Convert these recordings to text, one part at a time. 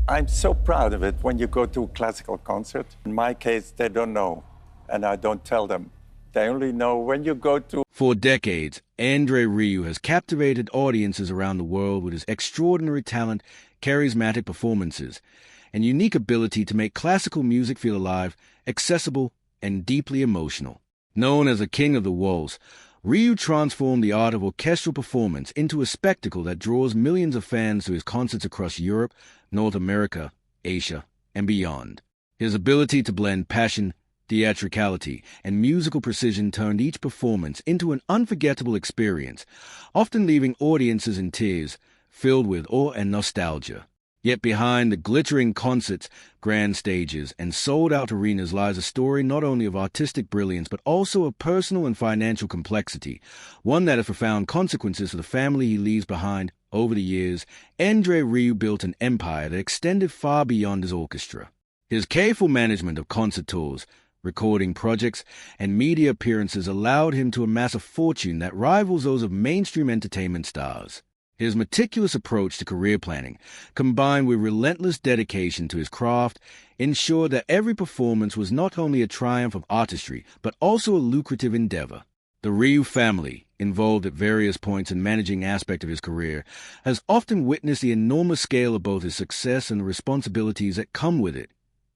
I'm so proud of it when you go to a classical concert. In my case, they don't know, and I don't tell them. They only know when you go to... For decades, André Rieu has captivated audiences around the world with his extraordinary talent, charismatic performances, and unique ability to make classical music feel alive, accessible, and deeply emotional. Known as the king of the waltz, Rieu transformed the art of orchestral performance into a spectacle that draws millions of fans to his concerts across Europe, North America, Asia, and beyond. His ability to blend passion, theatricality, and musical precision turned each performance into an unforgettable experience, often leaving audiences in tears, filled with awe and nostalgia. Yet behind the glittering concerts, grand stages, and sold-out arenas lies a story not only of artistic brilliance but also of personal and financial complexity, one that has profound consequences for the family he leaves behind. Over the years, André Rieu built an empire that extended far beyond his orchestra. His careful management of concert tours, recording projects, and media appearances allowed him to amass a fortune that rivals those of mainstream entertainment stars. His meticulous approach to career planning, combined with relentless dedication to his craft, ensured that every performance was not only a triumph of artistry, but also a lucrative endeavor. The Rieu family, involved at various points in managing aspects of his career, has often witnessed the enormous scale of both his success and the responsibilities that come with it.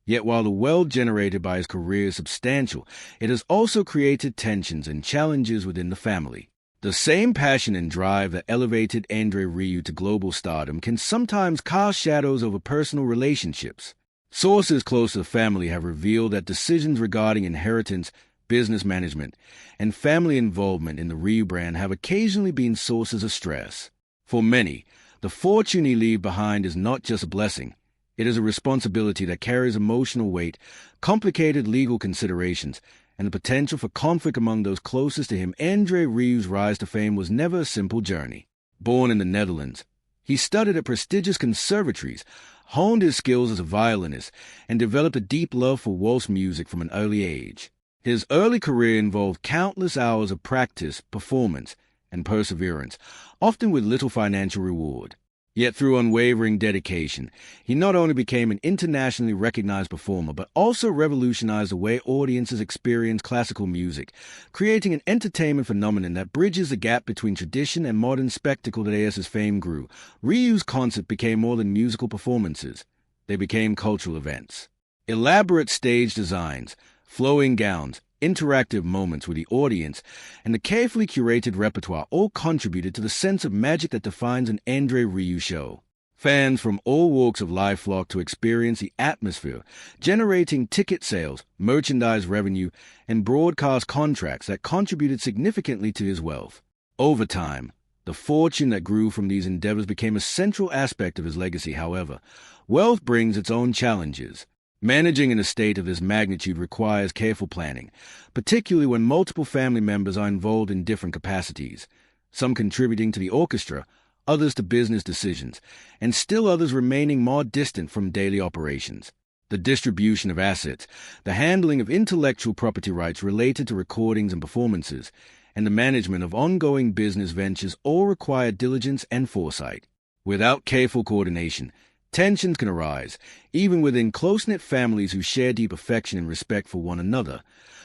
Yet while the wealth generated by his career is substantial, it has also created tensions and challenges within the family. The same passion and drive that elevated André Rieu to global stardom can sometimes cast shadows over personal relationships. Sources close to the family have revealed that decisions regarding inheritance, business management, and family involvement in the Rieu brand have occasionally been sources of stress. For many, the fortune he leaves behind is not just a blessing. It is a responsibility that carries emotional weight, complicated legal considerations, and the potential for conflict among those closest to him. André Rieu's rise to fame was never a simple journey. Born in the Netherlands, he studied at prestigious conservatories, honed his skills as a violinist, and developed a deep love for waltz music from an early age. His early career involved countless hours of practice, performance, and perseverance, often with little financial reward. Yet through unwavering dedication, he not only became an internationally recognized performer, but also revolutionized the way audiences experience classical music, creating an entertainment phenomenon that bridges the gap between tradition and modern spectacle. Today, as his fame grew, Rieu's concerts became more than musical performances. They became cultural events. Elaborate stage designs, flowing gowns, interactive moments with the audience, and the carefully curated repertoire all contributed to the sense of magic that defines an André Rieu show. Fans from all walks of life flocked to experience the atmosphere, generating ticket sales, merchandise revenue, and broadcast contracts that contributed significantly to his wealth. Over time, the fortune that grew from these endeavors became a central aspect of his legacy. However, wealth brings its own challenges. Managing an estate of this magnitude requires careful planning, particularly when multiple family members are involved in different capacities, some contributing to the orchestra, others to business decisions, and still others remaining more distant from daily operations. The distribution of assets, the handling of intellectual property rights related to recordings and performances, and the management of ongoing business ventures all require diligence and foresight. Without careful coordination, tensions can arise, even within close-knit families who share deep affection and respect for one another.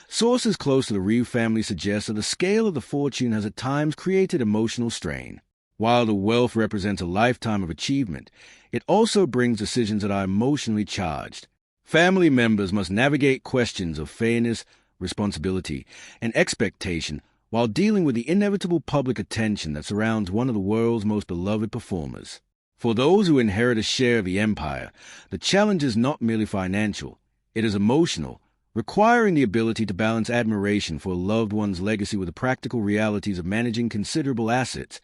Sources close to the Rieu family suggest that the scale of the fortune has at times created emotional strain. While the wealth represents a lifetime of achievement, it also brings decisions that are emotionally charged. Family members must navigate questions of fairness, responsibility, and expectation while dealing with the inevitable public attention that surrounds one of the world's most beloved performers. For those who inherit a share of the empire, the challenge is not merely financial, it is emotional, requiring the ability to balance admiration for a loved one's legacy with the practical realities of managing considerable assets.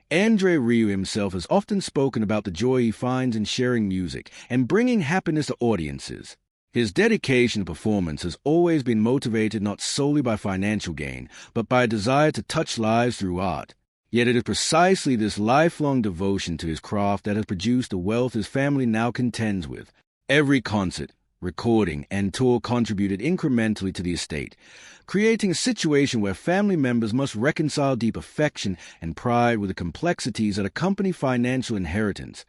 André Rieu himself has often spoken about the joy he finds in sharing music and bringing happiness to audiences. His dedication to performance has always been motivated not solely by financial gain, but by a desire to touch lives through art. Yet it is precisely this lifelong devotion to his craft that has produced the wealth his family now contends with. Every concert, recording, and tour contributed incrementally to the estate, creating a situation where family members must reconcile deep affection and pride with the complexities that accompany financial inheritance.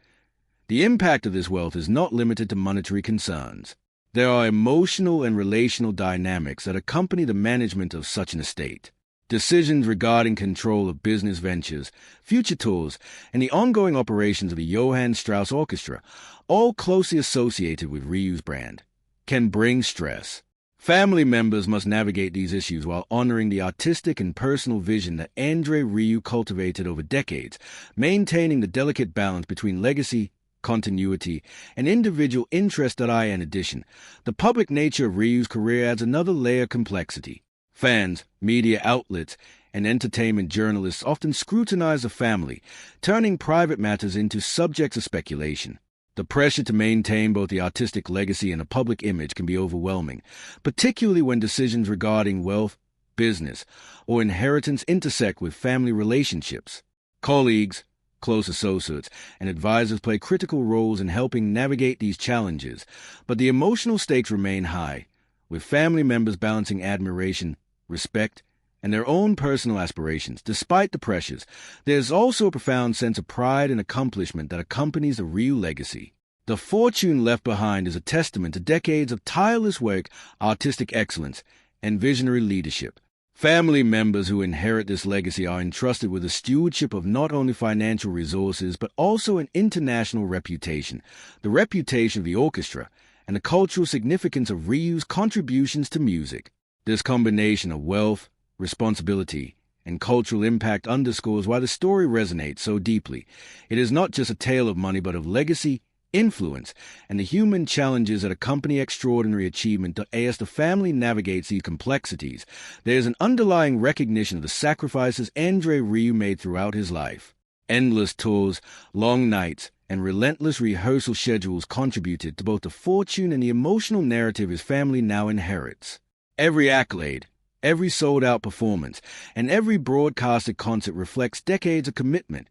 The impact of this wealth is not limited to monetary concerns. There are emotional and relational dynamics that accompany the management of such an estate. Decisions regarding control of business ventures, future tours, and the ongoing operations of the Johann Strauss Orchestra, all closely associated with Rieu's brand, can bring stress. Family members must navigate these issues while honoring the artistic and personal vision that André Rieu cultivated over decades, maintaining the delicate balance between legacy, continuity, and individual interest. In addition, the public nature of Rieu's career adds another layer of complexity. Fans, media outlets, and entertainment journalists often scrutinize the family, turning private matters into subjects of speculation. The pressure to maintain both the artistic legacy and a public image can be overwhelming, particularly when decisions regarding wealth, business, or inheritance intersect with family relationships. Colleagues, close associates, and advisors play critical roles in helping navigate these challenges, but the emotional stakes remain high, with family members balancing admiration, respect, and their own personal aspirations. Despite the pressures, there is also a profound sense of pride and accomplishment that accompanies the Rieu legacy. The fortune left behind is a testament to decades of tireless work, artistic excellence, and visionary leadership. Family members who inherit this legacy are entrusted with the stewardship of not only financial resources but also an international reputation, the reputation of the orchestra, and the cultural significance of Rieu's contributions to music. This combination of wealth, responsibility, and cultural impact underscores why the story resonates so deeply. It is not just a tale of money, but of legacy, influence, and the human challenges that accompany extraordinary achievement. As the family navigates these complexities, there is an underlying recognition of the sacrifices André Rieu made throughout his life. Endless tours, long nights, and relentless rehearsal schedules contributed to both the fortune and the emotional narrative his family now inherits. Every accolade, every sold-out performance, and every broadcasted concert reflects decades of commitment,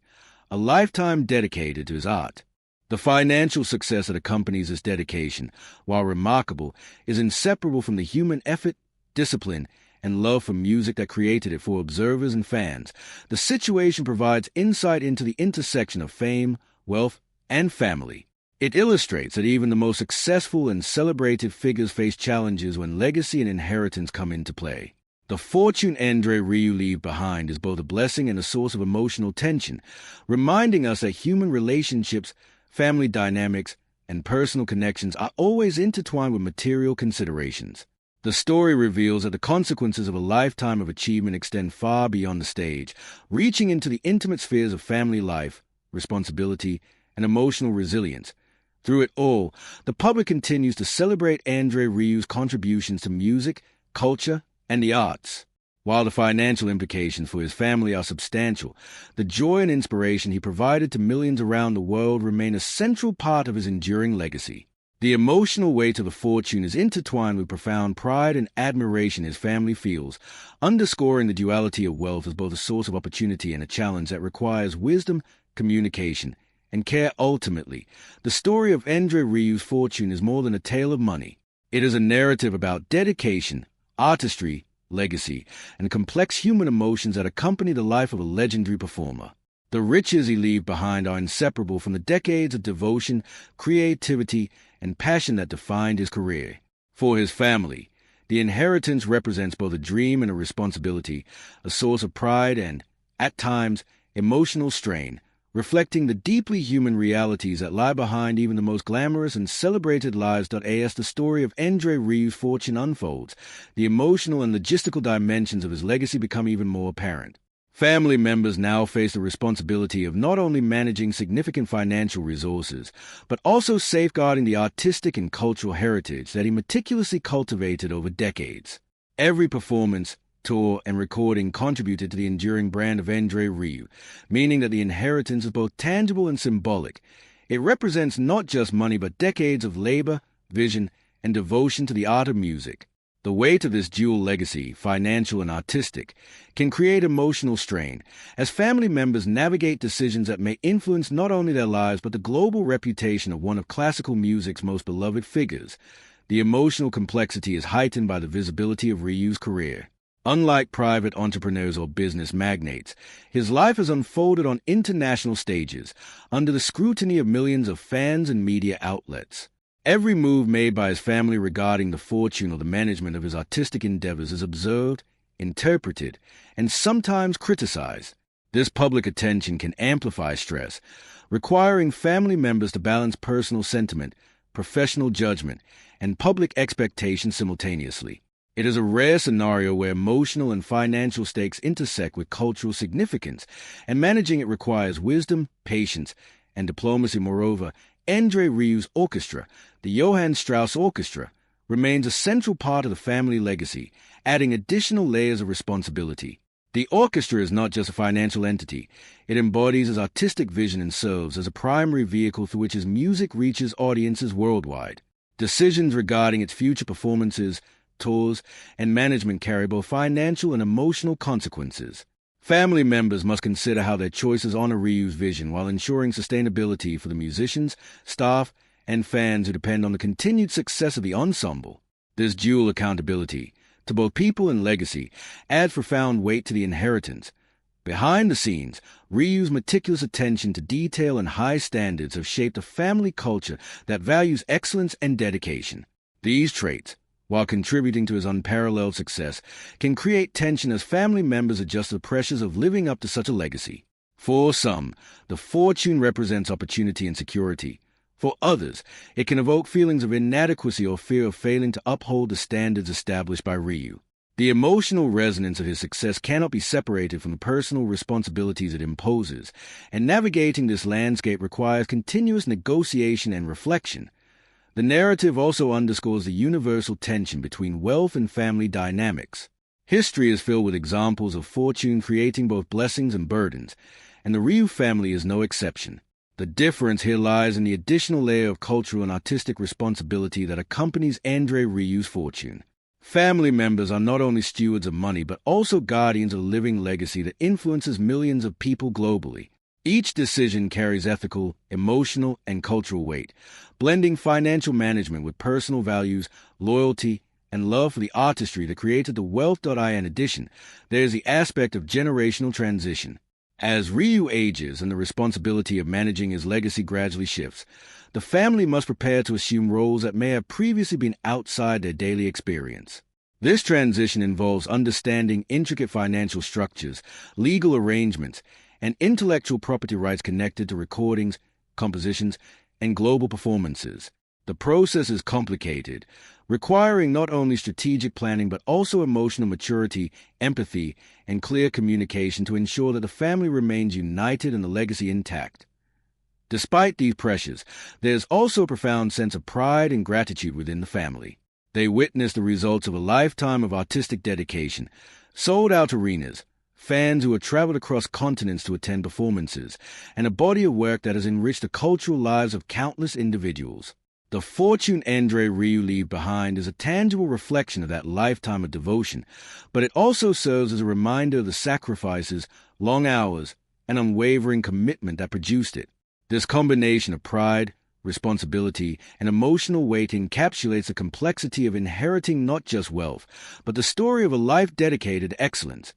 a lifetime dedicated to his art. The financial success that accompanies this dedication, while remarkable, is inseparable from the human effort, discipline, and love for music that created it. For observers and fans, the situation provides insight into the intersection of fame, wealth, and family. It illustrates that even the most successful and celebrated figures face challenges when legacy and inheritance come into play. The fortune André Rieu leaves behind is both a blessing and a source of emotional tension, reminding us that human relationships, family dynamics, and personal connections are always intertwined with material considerations. The story reveals that the consequences of a lifetime of achievement extend far beyond the stage, reaching into the intimate spheres of family life, responsibility, and emotional resilience. Through it all, the public continues to celebrate André Rieu's contributions to music, culture, and the arts. While the financial implications for his family are substantial, the joy and inspiration he provided to millions around the world remain a central part of his enduring legacy. The emotional weight of the fortune is intertwined with profound pride and admiration his family feels, underscoring the duality of wealth as both a source of opportunity and a challenge that requires wisdom, communication, and care. Ultimately, the story of André Rieu's fortune is more than a tale of money. It is a narrative about dedication, artistry, legacy, and complex human emotions that accompany the life of a legendary performer. The riches he leaves behind are inseparable from the decades of devotion, creativity, and passion that defined his career. For his family, the inheritance represents both a dream and a responsibility, a source of pride and, at times, emotional strain, reflecting the deeply human realities that lie behind even the most glamorous and celebrated lives. As the story of André Rieu's fortune unfolds, the emotional and logistical dimensions of his legacy become even more apparent. Family members now face the responsibility of not only managing significant financial resources, but also safeguarding the artistic and cultural heritage that he meticulously cultivated over decades. Every performance, tour, and recording contributed to the enduring brand of André Rieu, meaning that the inheritance is both tangible and symbolic. It represents not just money but decades of labor, vision, and devotion to the art of music. The weight of this dual legacy, financial and artistic, can create emotional strain as family members navigate decisions that may influence not only their lives but the global reputation of one of classical music's most beloved figures. The emotional complexity is heightened by the visibility of Rieu's career. Unlike private entrepreneurs or business magnates, his life has unfolded on international stages, under the scrutiny of millions of fans and media outlets. Every move made by his family regarding the fortune or the management of his artistic endeavors is observed, interpreted, and sometimes criticized. This public attention can amplify stress, requiring family members to balance personal sentiment, professional judgment, and public expectation simultaneously. It is a rare scenario where emotional and financial stakes intersect with cultural significance, and managing it requires wisdom, patience, and diplomacy. Moreover, André Rieu's orchestra, the Johann Strauss Orchestra, remains a central part of the family legacy, adding additional layers of responsibility. The orchestra is not just a financial entity. It embodies his artistic vision and serves as a primary vehicle through which his music reaches audiences worldwide. Decisions regarding its future performances, tours, and management carry both financial and emotional consequences. Family members must consider how their choices honor Rieu's vision while ensuring sustainability for the musicians, staff, and fans who depend on the continued success of the ensemble. This dual accountability, to both people and legacy, adds profound weight to the inheritance. Behind the scenes, Rieu's meticulous attention to detail and high standards have shaped a family culture that values excellence and dedication. These traits, while contributing to his unparalleled success, can create tension as family members adjust to the pressures of living up to such a legacy. For some, the fortune represents opportunity and security. For others, it can evoke feelings of inadequacy or fear of failing to uphold the standards established by Rieu. The emotional resonance of his success cannot be separated from the personal responsibilities it imposes, and navigating this landscape requires continuous negotiation and reflection. The narrative also underscores the universal tension between wealth and family dynamics. History is filled with examples of fortune creating both blessings and burdens, and the Rieu family is no exception. The difference here lies in the additional layer of cultural and artistic responsibility that accompanies André Rieu's fortune. Family members are not only stewards of money, but also guardians of a living legacy that influences millions of people globally. Each decision carries ethical, emotional, and cultural weight, blending financial management with personal values, loyalty, and love for the artistry that created the wealth. In addition, there is the aspect of generational transition. As Rieu ages and the responsibility of managing his legacy gradually shifts, the family must prepare to assume roles that may have previously been outside their daily experience. This transition involves understanding intricate financial structures, legal arrangements, and intellectual property rights connected to recordings, compositions, and global performances. The process is complicated, requiring not only strategic planning but also emotional maturity, empathy, and clear communication to ensure that the family remains united and the legacy intact. Despite these pressures, there is also a profound sense of pride and gratitude within the family. They witness the results of a lifetime of artistic dedication, sold-out arenas, fans who have traveled across continents to attend performances, and a body of work that has enriched the cultural lives of countless individuals. The fortune André Rieu leaves behind is a tangible reflection of that lifetime of devotion, but it also serves as a reminder of the sacrifices, long hours, and unwavering commitment that produced it. This combination of pride, responsibility, and emotional weight encapsulates the complexity of inheriting not just wealth, but the story of a life dedicated to excellence.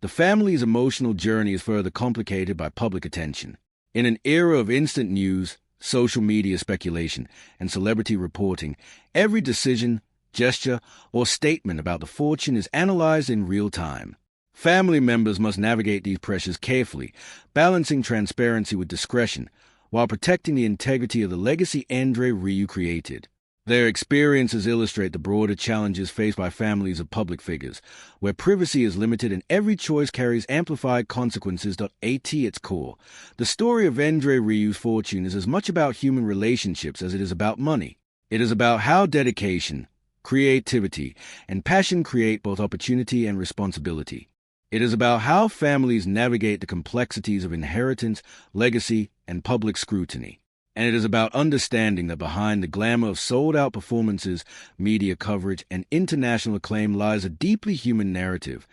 The family's emotional journey is further complicated by public attention. In an era of instant news, social media speculation, and celebrity reporting, every decision, gesture, or statement about the fortune is analyzed in real time. Family members must navigate these pressures carefully, balancing transparency with discretion, while protecting the integrity of the legacy André Rieu created. Their experiences illustrate the broader challenges faced by families of public figures, where privacy is limited and every choice carries amplified consequences. At its core, the story of André Rieu's fortune is as much about human relationships as it is about money. It is about how dedication, creativity, and passion create both opportunity and responsibility. It is about how families navigate the complexities of inheritance, legacy, and public scrutiny. And it is about understanding that behind the glamour of sold-out performances, media coverage, and international acclaim lies a deeply human narrative,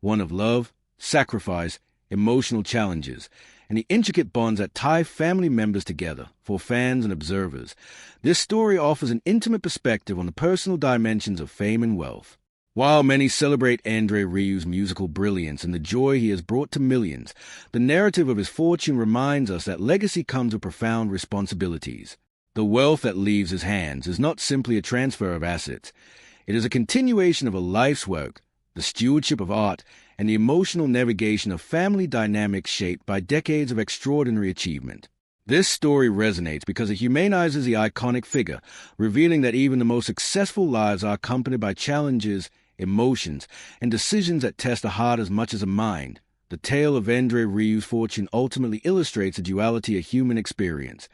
one of love, sacrifice, emotional challenges, and the intricate bonds that tie family members together. For fans and observers, this story offers an intimate perspective on the personal dimensions of fame and wealth. While many celebrate Andre Rieu's musical brilliance and the joy he has brought to millions, the narrative of his fortune reminds us that legacy comes with profound responsibilities. The wealth that leaves his hands is not simply a transfer of assets. It is a continuation of a life's work, the stewardship of art, and the emotional navigation of family dynamics shaped by decades of extraordinary achievement. This story resonates because it humanizes the iconic figure, revealing that even the most successful lives are accompanied by challenges, emotions, and decisions that test a heart as much as a mind. The tale of Andre Rieu's fortune ultimately illustrates the duality of human experience.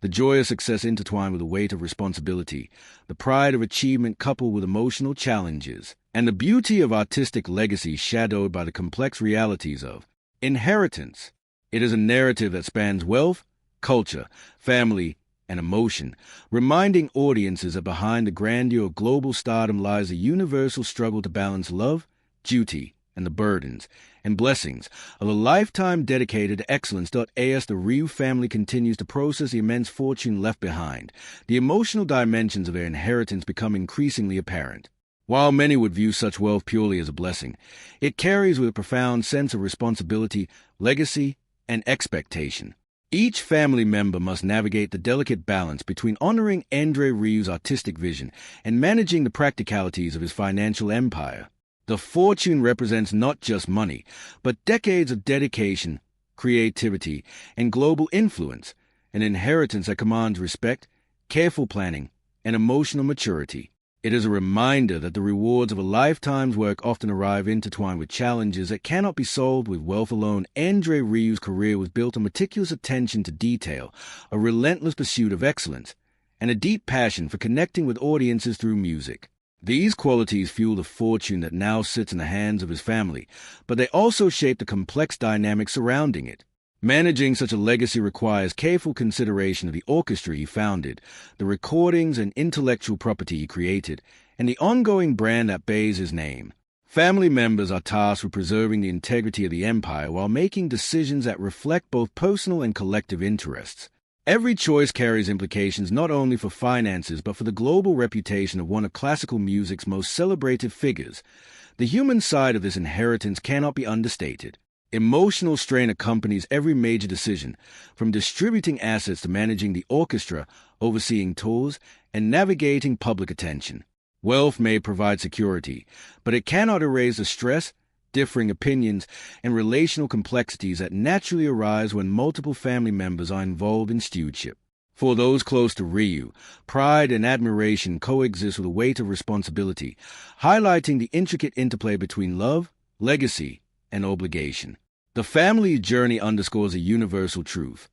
The joy of success intertwined with the weight of responsibility, the pride of achievement coupled with emotional challenges, and the beauty of artistic legacy shadowed by the complex realities of inheritance. It is a narrative that spans wealth, culture, family, and emotion, reminding audiences that behind the grandeur of global stardom lies a universal struggle to balance love, duty, and the burdens and blessings of a lifetime dedicated to excellence. As the Rieu family continues to process the immense fortune left behind, the emotional dimensions of their inheritance become increasingly apparent. While many would view such wealth purely as a blessing, it carries with a profound sense of responsibility, legacy, and expectation. Each family member must navigate the delicate balance between honoring Andre Rieu's artistic vision and managing the practicalities of his financial empire. The fortune represents not just money, but decades of dedication, creativity, and global influence, an inheritance that commands respect, careful planning, and emotional maturity. It is a reminder that the rewards of a lifetime's work often arrive intertwined with challenges that cannot be solved with wealth alone. Andre Rieu's career was built on meticulous attention to detail, a relentless pursuit of excellence, and a deep passion for connecting with audiences through music. These qualities fuel the fortune that now sits in the hands of his family, but they also shape the complex dynamics surrounding it. Managing such a legacy requires careful consideration of the orchestra he founded, the recordings and intellectual property he created, and the ongoing brand that bears his name. Family members are tasked with preserving the integrity of the empire while making decisions that reflect both personal and collective interests. Every choice carries implications not only for finances but for the global reputation of one of classical music's most celebrated figures. The human side of this inheritance cannot be understated. Emotional strain accompanies every major decision, from distributing assets to managing the orchestra, overseeing tours, and navigating public attention. Wealth may provide security, but it cannot erase the stress, differing opinions, and relational complexities that naturally arise when multiple family members are involved in stewardship. For those close to Rieu, pride and admiration coexist with a weight of responsibility, highlighting the intricate interplay between love, legacy, and obligation. The family journey underscores a universal truth.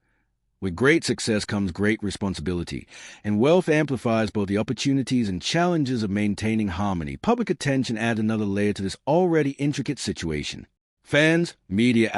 With great success comes great responsibility, and wealth amplifies both the opportunities and challenges of maintaining harmony. Public attention adds another layer to this already intricate situation. Fans, media